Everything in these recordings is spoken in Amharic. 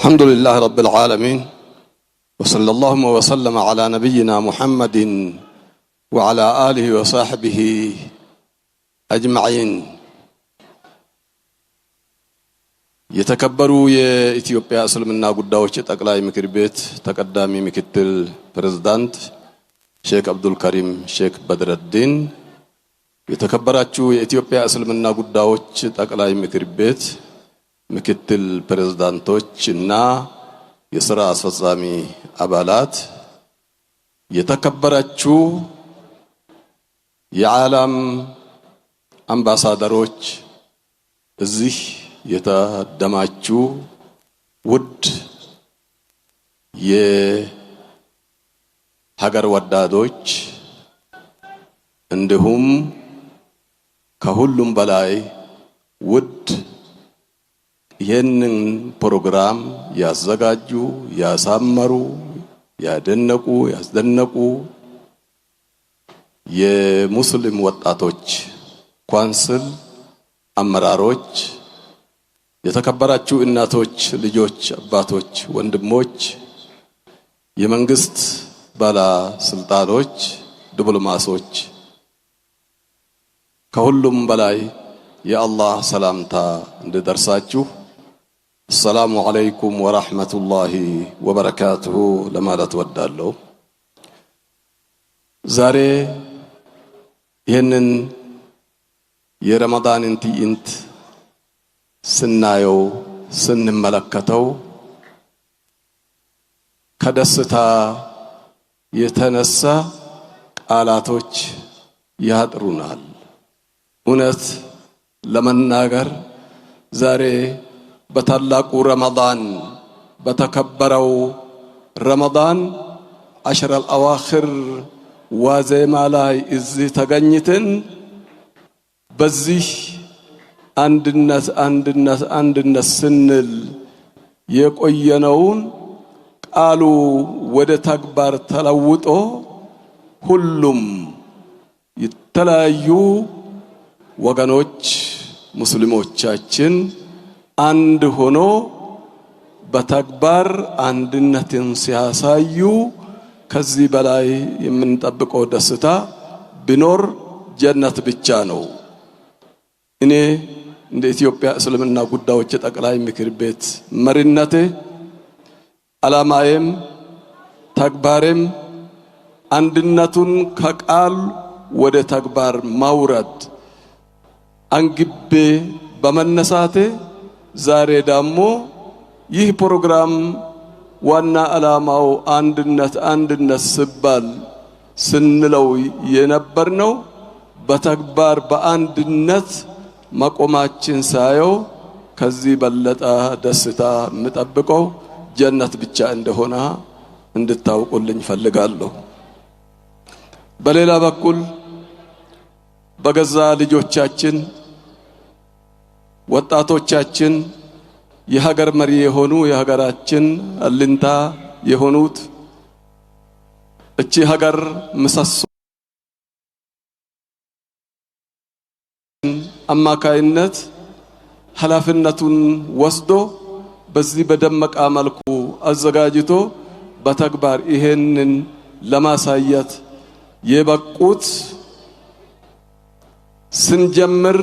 الحمد لله رب العالمين وصلى الله وسلم على نبينا محمد وعلى آله وصحبه أجمعين. يتكبروا يا إثيوبيا اسلمنا ጉዳዮች ጠቅላይ ምክር ቤት ተቀዳሚ ምክትል ፕሬዝዳንት ሼክ አብዱል ከሪም ሼክ በድረዲን፣ የተከበራችሁ የኢትዮጵያ እስልምና ጉዳዮች ጠቅላይ ምክር ቤት ምክትል ፕሬዝዳንቶች እና የሥራ አስፈጻሚ አባላት፣ የተከበራችሁ የዓለም አምባሳደሮች፣ እዚህ የተደማችሁ ውድ የሀገር ወዳዶች፣ እንዲሁም ከሁሉም በላይ ውድ ይህንን ፕሮግራም ያዘጋጁ፣ ያሳመሩ፣ ያደነቁ፣ ያስደነቁ የሙስሊም ወጣቶች ካውንስል አመራሮች፣ የተከበራችሁ እናቶች፣ ልጆች፣ አባቶች፣ ወንድሞች፣ የመንግስት ባለስልጣኖች፣ ዲፕሎማቶች፣ ከሁሉም በላይ የአላህ ሰላምታ እንድደርሳችሁ አሰላሙ አለይኩም ወራህመቱላሂ ወበረካቱሁ ለማለት ወዳለሁ። ዛሬ ይህንን የረመዳንን ትዕይንት ስናየው ስንመለከተው ከደስታ የተነሳ ቃላቶች ያጥሩናል። እውነት ለመናገር ዛሬ በታላቁ ረመዳን በተከበረው ረመዳን አሽረል አዋኺር ዋዜማ ላይ እዚህ ተገኝተን በዚህ አንድነት ስንል የቆየነውን ቃሉ ወደ ተግባር ተለውጦ ሁሉም የተለያዩ ወገኖች ሙስሊሞቻችን አንድ ሆኖ በተግባር አንድነትን ሲያሳዩ ከዚህ በላይ የምንጠብቀው ደስታ ቢኖር ጀነት ብቻ ነው። እኔ እንደ ኢትዮጵያ እስልምና ጉዳዮች ጠቅላይ ምክር ቤት መሪነቴ ዓላማዬም ተግባሬም አንድነቱን ከቃል ወደ ተግባር ማውረድ አንግቤ በመነሳቴ ዛሬ ደግሞ ይህ ፕሮግራም ዋና ዓላማው አንድነት ሲባል ስንለው የነበርነው በተግባር በአንድነት መቆማችን ሳየው ከዚህ በለጠ ደስታ የምጠብቀው ጀነት ብቻ እንደሆነ እንድታውቁልኝ ፈልጋለሁ። በሌላ በኩል በገዛ ልጆቻችን ወጣቶቻችን የሀገር መሪ የሆኑ የሀገራችን አለኝታ የሆኑት እቺ ሀገር ምሰሶ አማካይነት ኃላፊነቱን ወስዶ በዚህ በደመቀ መልኩ አዘጋጅቶ በተግባር ይሄንን ለማሳየት የበቁት ስንጀምር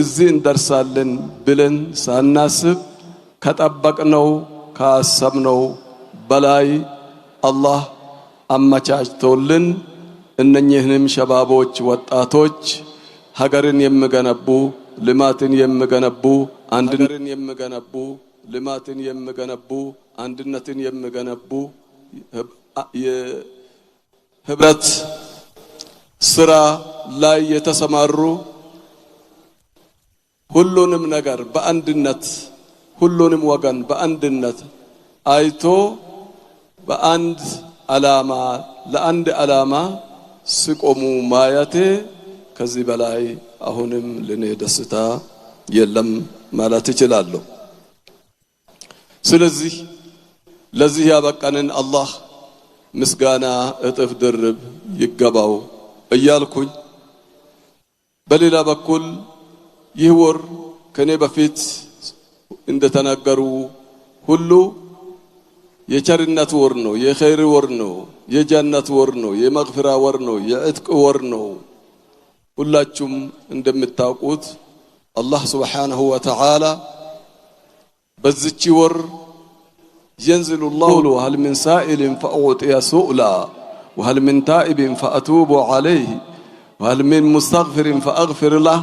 እዚህ እንደርሳለን ብለን ሳናስብ ከጠበቅነው ካሰብነው በላይ አላህ አመቻችቶልን እነኚህንም ሸባቦች ወጣቶች ሀገርን የሚገነቡ ልማትን የሚገነቡ አንድነትን የሚገነቡ የህብረት ስራ ላይ የተሰማሩ ሁሉንም ነገር በአንድነት ሁሉንም ወገን በአንድነት አይቶ በአንድ ዓላማ ለአንድ ዓላማ ሲቆሙ ማየቴ ከዚህ በላይ አሁንም ለኔ ደስታ የለም ማለት እችላለሁ። ስለዚህ ለዚህ ያበቃንን አላህ ምስጋና እጥፍ ድርብ ይገባው እያልኩኝ በሌላ በኩል ይህ ወር ከኔ በፊት እንደተናገሩ ሁሉ የቸርነት ወር ነው፣ የኸይር ወር ነው፣ የጀነት ወር ነው፣ የመግፊራ ወር ነው፣ የዕትቅ ወር ነው። ሁላችሁም እንደምታውቁት አላህ ሱብሓነሁ ወተዓላ በዚች ወር ينزل الله هل من سائل فأعطي سؤلا وهل من تائب فأتوب عليه وهل من مستغفر فأغفر له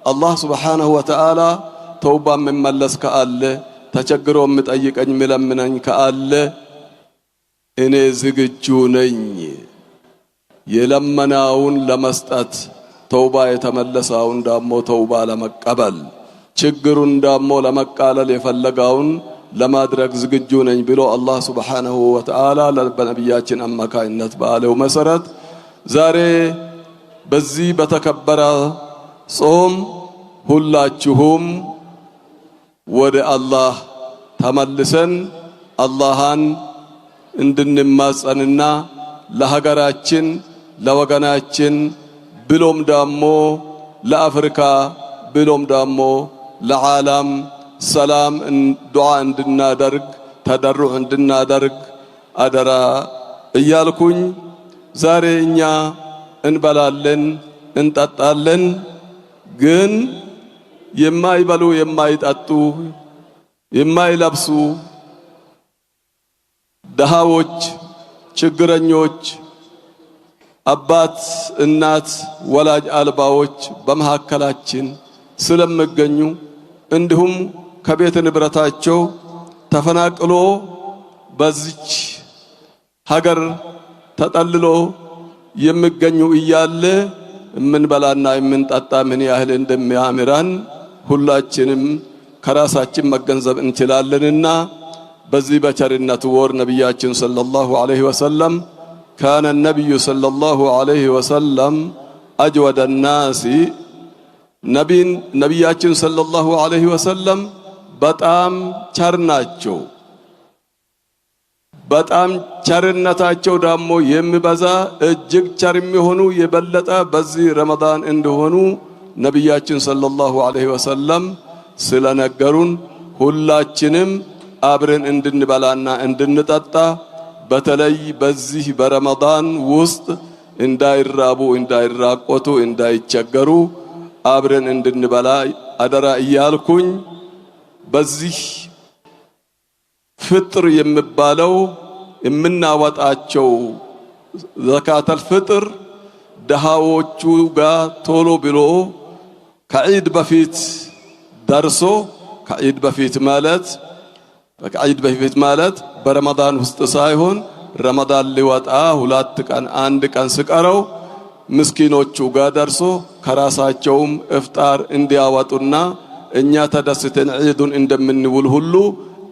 الله سبحانه وتعالى توبا من ملس كأله تشكروا متأيقن ملمنن كأله إني زغجو ነኝ የለመናውን ለመስጠት ተውባ የተመለሰውን ዳሞ ተውባ ለመቀበል ችግሩን ዳሞ ለመቃለል የፈለጋውን ለማድረግ ዝግጁ ነኝ ብሎ አላህ Subhanahu Wa Ta'ala ለነብያችን አማካይነት ባለው መሰረት ዛሬ በዚህ በተከበረ ጾም ሁላችሁም ወደ አላህ ተመልሰን አላህን እንድንማጸንና ለሀገራችን ለወገናችን ብሎም ዳሞ ለአፍሪካ ብሎም ዳሞ ለዓለም ሰላም ዱዓ እንድናደርግ ተደሩዕ እንድናደርግ አደራ እያልኩኝ ዛሬ እኛ እንበላለን እንጠጣለን ግን የማይበሉ የማይጠጡ የማይለብሱ ደሃዎች ችግረኞች አባት እናት ወላጅ አልባዎች በመሐከላችን ስለሚገኙ እንዲሁም ከቤት ንብረታቸው ተፈናቅሎ በዚች ሀገር ተጠልሎ የሚገኙ እያለ የምንበላና የምንጠጣ ምን ያህል እንደሚያምራን ሁላችንም ከራሳችን መገንዘብ እንችላለንና በዚህ በቸርነቱ ወር ነብያችን ሰለላሁ ዐለይሂ ወሰለም كان النبي صلى الله عليه وسلم أجود الناس ነብያችን ሰለላሁ ዐለይሂ ወሰለም በጣም ቸርናቸው በጣም ቸርነታቸው ደግሞ የሚበዛ እጅግ ቸር የሚሆኑ የበለጠ በዚህ ረመዳን እንደሆኑ ነብያችን ሰለላሁ ዐለይሂ ወሰለም ስለነገሩን ሁላችንም አብረን እንድንበላና እንድንጠጣ በተለይ በዚህ በረመዳን ውስጥ እንዳይራቡ እንዳይራቆቱ እንዳይቸገሩ አብረን እንድንበላ አደራ እያልኩኝ በዚህ ፍጥር የሚባለው የምናወጣቸው ዘካተል ፍጥር ደሃዎቹ ጋር ቶሎ ብሎ ከዒድ በፊት ደርሶ ከዒድ በፊት ማለት በረመዳን ውስጥ ሳይሆን ረመዳን ሊወጣ 2 ቀን 1 ቀን ሲቀረው ምስኪኖቹ ጋር ደርሶ ከራሳቸውም ኢፍጣር እንዲያወጡና እኛ ተደስተን ዒዱን እንደምንውል ሁሉ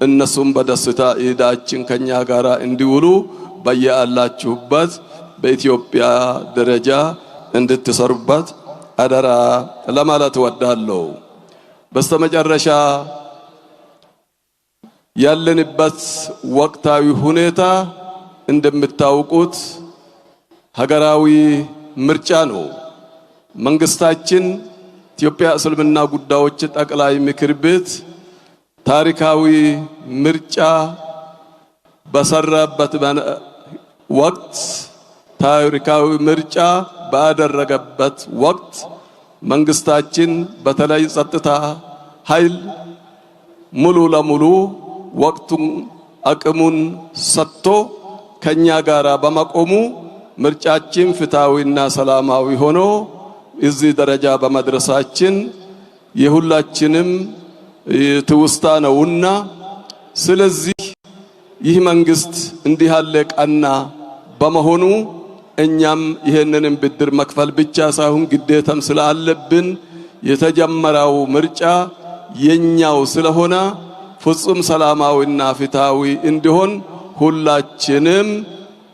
እነሱም በደስታ ዒዳችን ከኛ ጋራ እንዲውሉ በየአላችሁበት በኢትዮጵያ ደረጃ እንድትሰሩበት አደራ ለማለት ወዳለሁ። በስተመጨረሻ ያለንበት ወቅታዊ ሁኔታ እንደምታውቁት ሀገራዊ ምርጫ ነው። መንግስታችን ኢትዮጵያ እስልምና ጉዳዮች ጠቅላይ ምክር ቤት ታሪካዊ ምርጫ በሰራበት ወቅት ታሪካዊ ምርጫ ባደረገበት ወቅት መንግስታችን በተለይ ጸጥታ ኃይል ሙሉ ለሙሉ ወቅቱን አቅሙን ሰጥቶ ከኛ ጋራ በመቆሙ ምርጫችን ፍትሃዊና ሰላማዊ ሆኖ እዚህ ደረጃ በመድረሳችን የሁላችንም ትውስታ ነውና ስለዚህ ይህ መንግስት እንዲህ ያለ ቀና በመሆኑ እኛም ይሄንንም ብድር መክፈል ብቻ ሳይሆን ግዴታም ስላለብን የተጀመረው ምርጫ የኛው ስለሆነ ፍጹም ሰላማዊና ፍትሃዊ እንዲሆን ሁላችንም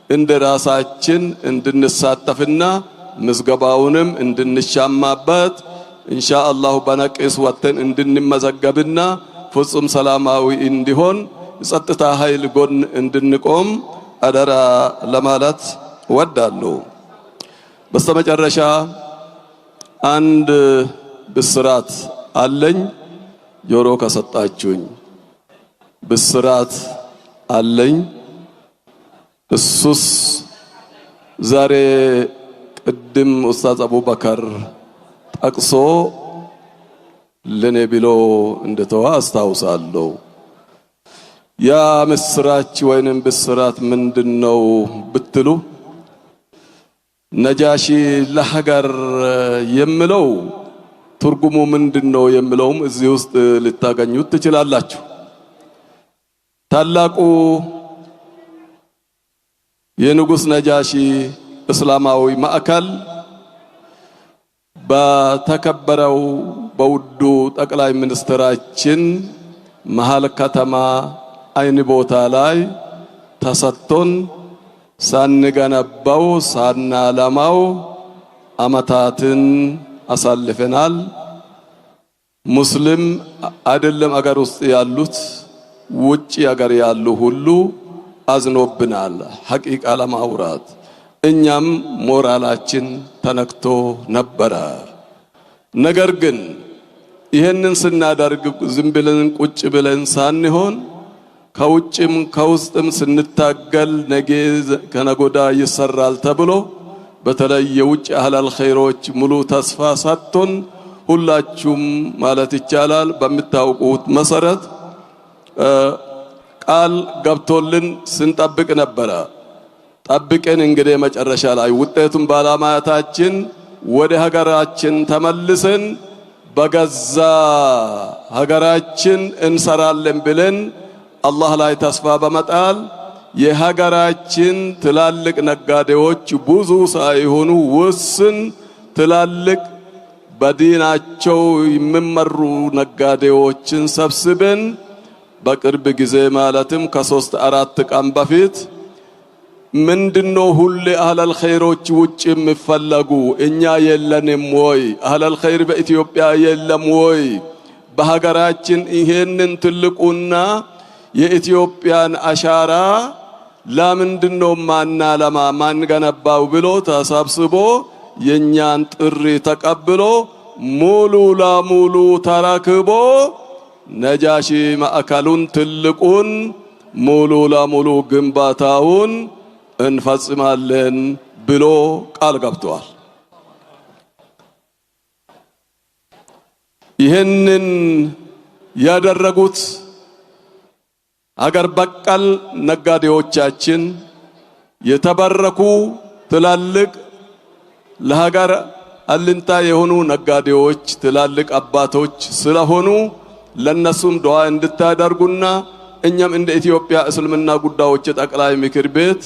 እንደራሳችን እንድንሳተፍና ምዝገባውንም እንድንሻማበት ኢንሻአላህ በነቂስ ወተን እንድንመዘገብና ፍጹም ሰላማዊ እንዲሆን ጸጥታ ኃይል ጎን እንድንቆም አደራ ለማለት ወዳለሁ። በስተመጨረሻ አንድ ብስራት አለኝ ጆሮ ከሰጣችሁኝ። ብስራት አለኝ። እሱስ ዛሬ ቅድም ኡስታዝ አቡበከር ጠቅሶ ለኔ ብሎ እንደተዋ አስታውሳለሁ። ያ ምስራች ወይንም ብስራት ምንድነው ብትሉ ነጃሺ ለሀገር የምለው ትርጉሙ ምንድነው የምለውም እዚህ ውስጥ ልታገኙት ትችላላችሁ። ታላቁ የንጉስ ነጃሺ እስላማዊ ማዕከል በተከበረው በውዱ ጠቅላይ ሚኒስትራችን መሃል ከተማ አይን ቦታ ላይ ተሰጥቶን ሳንገነባው ሳናለማው አመታትን አሳልፈናል። ሙስሊም አይደለም አገር ውስጥ ያሉት ውጪ አገር ያሉ ሁሉ አዝኖብናል። ሐቂቃ ለማውራት እኛም ሞራላችን ተነክቶ ነበረ። ነገር ግን ይሄንን ስናደርግ ዝም ብለን ቁጭ ብለን ሳንሆን ከውጭም ከውስጥም ስንታገል ነገ ከነጎዳ ይሰራል ተብሎ በተለይ የውጭ አህለል ኸይሮች ሙሉ ተስፋ ሰጥቶን ሁላችሁም ማለት ይቻላል በምታውቁት መሰረት ቃል ገብቶልን ስንጠብቅ ነበረ። ጠብቀን እንግዲህ መጨረሻ ላይ ውጤቱን ባለማየታችን ወደ ሀገራችን ተመልሰን በገዛ ሀገራችን እንሰራለን ብለን አላህ ላይ ተስፋ በመጣል የሀገራችን ትላልቅ ነጋዴዎች ብዙ ሳይሆኑ ውስን ትላልቅ በዲናቸው የሚመሩ ነጋዴዎችን ሰብስበን በቅርብ ጊዜ ማለትም ከ3-4 ቀን በፊት ምንድነው ሁሌ አህለል ኸይሮች ውጭ የሚፈለጉ እኛ የለንም ወይ? አህለል ኸይር በኢትዮጵያ የለም ወይ? በሀገራችን ይሄንን ትልቁና የኢትዮጵያን አሻራ ለምንድነው ማናለማ ማንገነባው ብሎ ተሰብስቦ የኛን ጥሪ ተቀብሎ ሙሉ ለሙሉ ተረክቦ ነጃሺ ማዕከሉን ትልቁን ሙሉ ለሙሉ ግንባታውን እንፈጽማለን ብሎ ቃል ገብቷል። ይህንን ያደረጉት አገር በቀል ነጋዴዎቻችን የተባረኩ ትላልቅ ለሀገር አልንታ የሆኑ ነጋዴዎች ትላልቅ አባቶች ስለሆኑ ለነሱም ዱዓ እንድታደርጉና እኛም እንደ ኢትዮጵያ እስልምና ጉዳዮች ጠቅላይ ምክር ቤት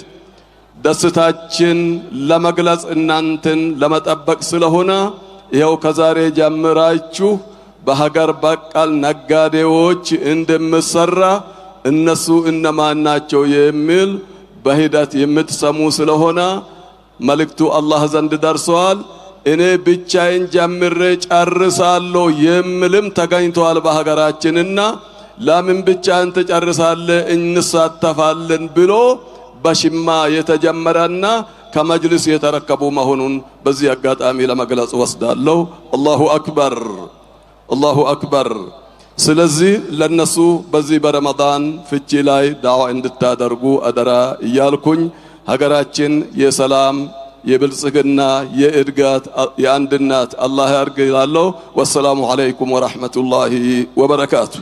ደስታችን ለመግለጽ እናንተን ለመጠበቅ ስለሆነ ይሄው ከዛሬ ጀምራችሁ በሀገር በቀል ነጋዴዎች እንደምሰራ እነሱ እነማን ናቸው የሚል በሂደት የምትሰሙ ስለሆነ መልእክቱ አላህ ዘንድ ደርሷል። እኔ ብቻዬን ጀምሬ ጨርሳለሁ የሚልም ተገኝቷል በሀገራችንና ለምን ብቻህን ትጨርሳለህ እንሳተፋለን ብሎ በሽማ የተጀመረና ከመጅልስ የተረከቡ መሆኑን በዚህ አጋጣሚ ለመግለጽ ወስዳለሁ። አላሁ አክበር አላሁ አክበር። ስለዚህ ለነሱ በዚህ በረመዳን ፍቺ ላይ ዳዋ እንድታደርጉ አደራ እያልኩኝ ሀገራችን የሰላም የብልጽግና የእድጋት የአንድነት አላህ ያርግላለሁ። ወሰላሙ አለይኩም ወራህመቱላሂ ወበረካቱ።